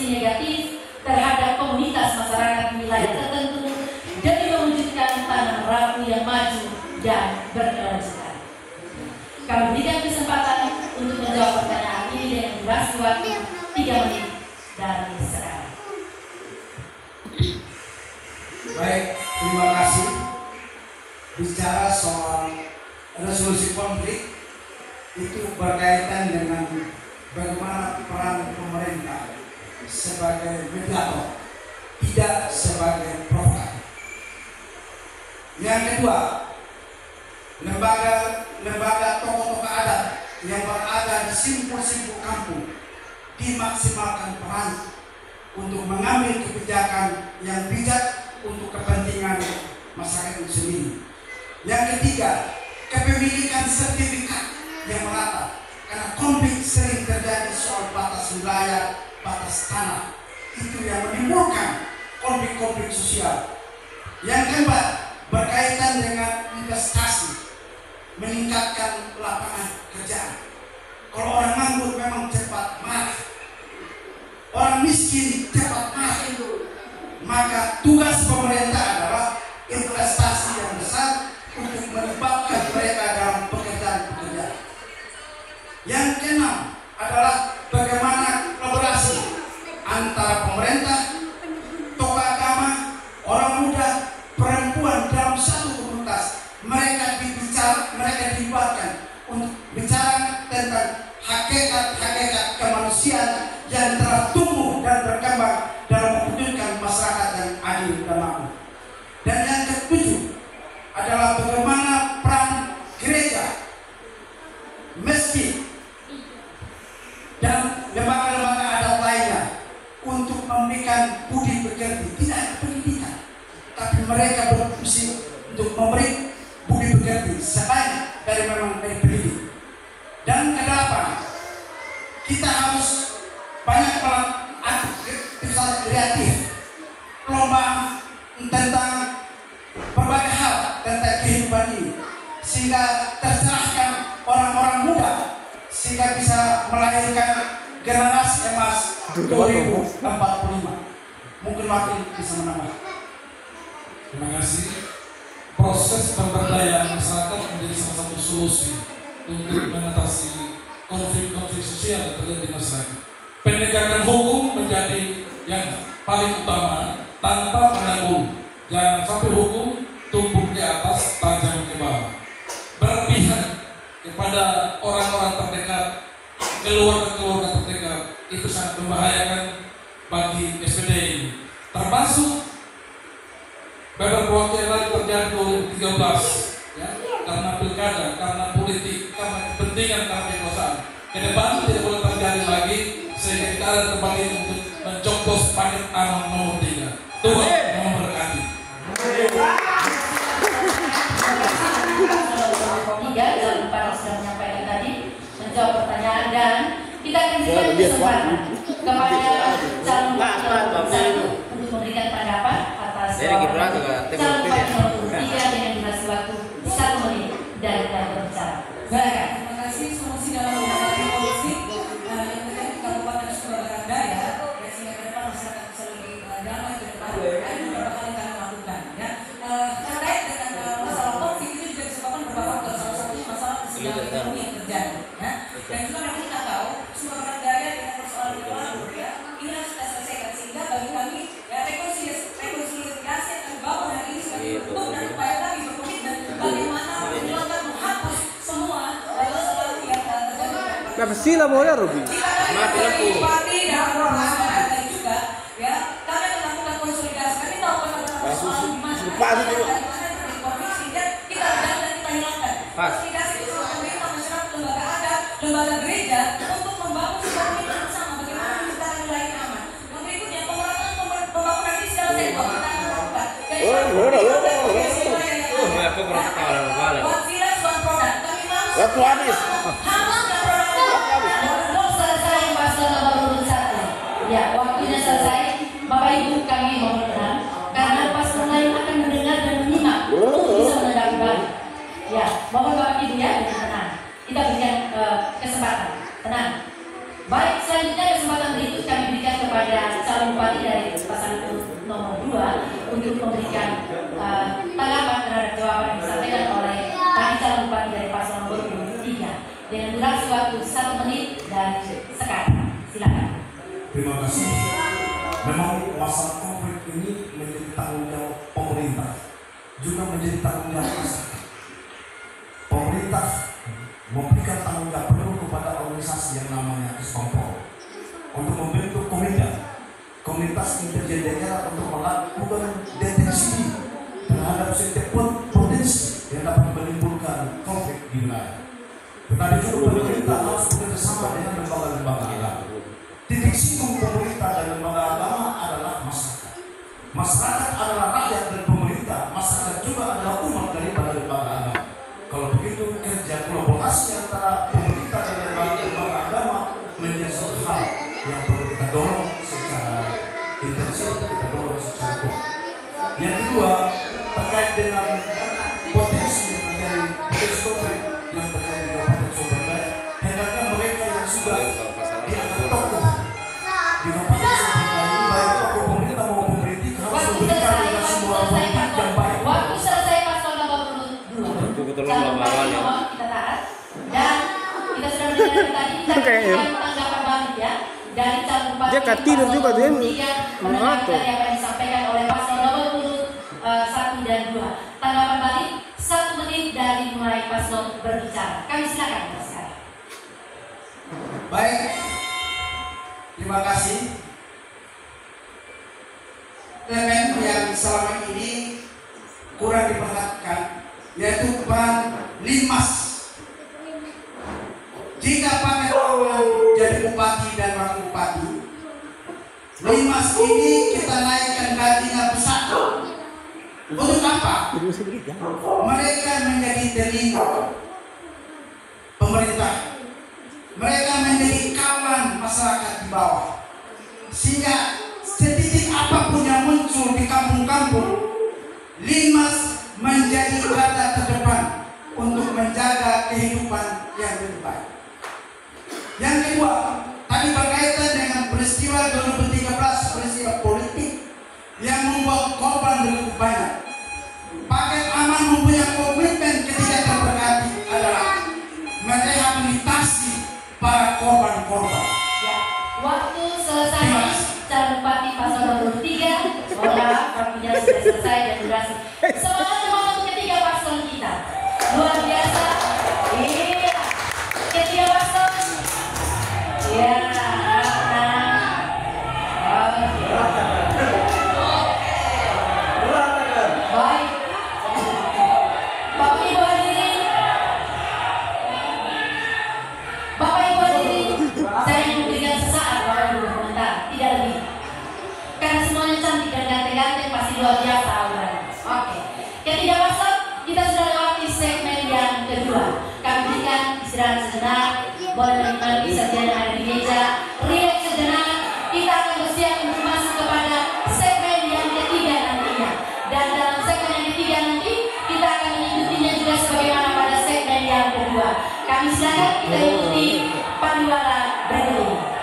ekspresi negatif terhadap komunitas masyarakat di wilayah tertentu demi mewujudkan tanah Rabu yang maju dan berkelanjutan. Kami berikan kesempatan untuk menjawab pertanyaan ini dengan durasi waktu 3 menit dari sekarang. Baik, terima kasih. Bicara soal resolusi konflik itu berkaitan dengan bagaimana peran pemerintah sebagai mediator, tidak sebagai provokator. Yang kedua, lembaga tokoh-tokoh adat yang berada di simpul-simpul kampung dimaksimalkan peran untuk mengambil kebijakan yang bijak untuk kepentingan masyarakat itu sendiri. Yang ketiga, kepemilikan sertifikat yang merata, karena konflik sering terjadi soal batas wilayah, batas tanah, itu yang menimbulkan konflik-konflik sosial. Yang keempat, berkaitan dengan investasi, meningkatkan lapangan kerjaan. Kalau orang nganggur memang cepat marah, orang miskin cepat marah. Maka tugas pemerintah adalah investasi yang besar untuk melibatkan mereka dalam pekerjaan-pekerjaan. Yang keenam adalah bagaimana kolaborasi antara pemerintah, tokoh agama, orang muda, perempuan dalam satu komunitas. Mereka dilibatkan untuk bicara tentang hakikat kemanusiaan yang telah tumbuh dan berkembang dalam mewujudkan masyarakat yang adil dan makmur. Dan yang ketujuh adalah bagaimana peran gereja, masjid, dan lembaga-lembaga adat lainnya untuk memberikan budi pekerti, tidak pendidikan, tapi mereka berfungsi untuk memberi budi pekerti selain dari pendidik. Dan kedelapan, kita harus banyak aktivitas kreatif, perlombaan tentang berbagai hal tentang kehidupan ini, sehingga tercerahkan orang-orang muda, sehingga bisa melahirkan generasi emas 2045. Mungkin makin bisa menambah. Terima kasih. Proses pemberdayaan masyarakat menjadi salah satu solusi untuk mengatasi konflik-konflik sosial yang terjadi di masyarakat. Penegakan hukum menjadi yang paling utama tanpa menanggung. Jangan sampai hukum tumbuh di atas, tajam ke bawah. Berpihak kepada orang-orang terdekat, keluarga-keluarga terdekat, itu sangat membahayakan bagi SPD ini. Termasuk beberapa waktu yang lalu terjadi 2013, ya, karena pilkada, karena politik, karena kepentingan, karena kekuasaan. Ke depan tidak boleh terjadi lagi, sehingga kita ada tempat ini untuk mencoblos paket aman nomor 3. Tuhan memberkati. Jangan lupa sudah menyampaikan tadi menjawab pertanyaan, dan kita akan berikan kesempatan kepada calon wakil untuk memberikan pendapat atas calon wakil 3 dengan durasi waktu 1 menit dari berbicara. Silakan. Terima kasih. Solusi dalam menghadapi konflik yang terjadi di Kabupaten Sumbawa Daya, sehingga ke depan masyarakat bisa lebih damai ke depan. Ada beberapa hal yang kami lakukan. Ya, terkait dengan masalah konflik itu juga disebabkan beberapa faktor. Salah satunya masalah kesenjangan ekonomi yang terjadi. Ya, dan juga memang kita tahu Sumbawa Daya dengan persoalan yang lalu, ya, ini harus kita selesaikan, sehingga bagi kami ya rekonsiliasi yang dibangun hari ini sebagai bentuk dan upaya kami berkomitmen bagaimana menghilangkan, menghapus semua sesuatu yang terjadi. Kenapa sih lah boleh Robi? Mati lampu. Parti dan orang dan juga ya kami akan melakukan konsolidasi. Kami tahu persoalan di mana. Sehingga kita redam dan kita hilangkan. Konsolidasi itu pemerintah, masyarakat, lembaga adat, lembaga gereja untuk membangun sebuah komitmen bersama bagaimana menciptakan wilayah yang aman. Yang berikutnya pembangunan di segala sektor kita akan lakukan. Waktu habis. Selesai paslon nomor 1. Ya, waktunya selesai. Bapak Ibu kami mohon tenang, karena paslon lain akan mendengar dan menyimak untuk bisa menanggapi balik. Ya, mohon Bapak Ibu ya dengan tenang. Kita berikan kesempatan, tenang. Baik, selanjutnya kesempatan berikut kami berikan kepada Terima kasih. Memang masalah konflik ini menjadi tanggung jawab pemerintah, juga menjadi tanggung jawab masyarakat. Pemerintah memberikan tanggung jawab penuh kepada organisasi yang namanya Ispampol untuk membentuk komunitas intelijen daerah untuk melakukan deteksi terhadap setiap potensi yang dapat menimbulkan konflik di wilayah. Tetapi juga pemerintah harus bekerja sama dengan lembaga-lembaga agama. Titik singgung pemerintah dan lembaga agama adalah masyarakat. Masyarakat adalah rakyat dan pemerintah. Masyarakat juga adalah umat daripada lembaga agama. Kalau begitu kerja kolaborasi antara pemerintah dan lembaga agama menjadi suatu hal yang perlu kita dorong secara intensif, kita dorong secara kuat. Yang kedua, terkait dengan potensi yang terjadi konflik yang terjadi di Kabupaten Sumber Daya, hendaknya mereka yang sudah dianggap tokoh di Kabupaten Sumber Daya ini, baik tokoh pemerintah maupun politik, harus memberikan dengan semua politik yang baik. Waktu selesai paslon nomor 22. Calon paslon nomor kita taat dan kita sudah mendengar tadi tanggapan balik ya dari calon bupati. Dia kan tidur juga dia. Mendengarkan apa yang disampaikan oleh paslon nomor 1 dan 2. Tanggapan balik 1 menit dari mulai paslon berbicara. Kami silakan sekarang. Baik, terima kasih. Elemen yang selama ini kurang diperhatikan yaitu peran Linmas. Jika pakai orang jadi bupati dan wakil bupati, Linmas ini kita naikkan gajinya besar. Untuk apa? Mereka menjadi telinga pemerintah. Mereka menjadi kawan masyarakat di bawah. Sehingga setitik apapun yang muncul di kampung-kampung, Linmas menjadi garda terdepan untuk menjaga kehidupan yang lebih baik. Yang kedua, tadi berkaitan dengan peristiwa 2013, peristiwa politik yang membuat korban lebih banyak. Paket Aman mempunyai komitmen ketika terberkati adalah merehabilitasi para korban-korban. Ya, waktu selesai. Calon bupati paslon nomor 3. Mohon maaf, waktunya sudah selesai dan durasi. Semangat teman untuk ketiga paslon kita. Luar biasa. Iya. Ketiga paslon. Iya. Baik. Bapak Ibu hadirin. Bapak Ibu hadirin, saya ingin memberikan sesaat Bapak Ibu berkomentar, tidak lebih. Karena semuanya cantik dan ganteng-ganteng pasti luar biasa auranya. Oke. Ketiga paslon kita sudah lewati segmen yang kedua. Kami berikan istirahat sejenak, boleh menikmati sajian yang ada di meja, relax sejenak. Kita akan bersiap untuk masuk kepada segmen yang ketiga nantinya. Dan dalam segmen yang ketiga nanti kita akan mengikutinya juga sebagaimana pada segmen yang kedua. Kami silakan kita ikuti panduara berikut ini.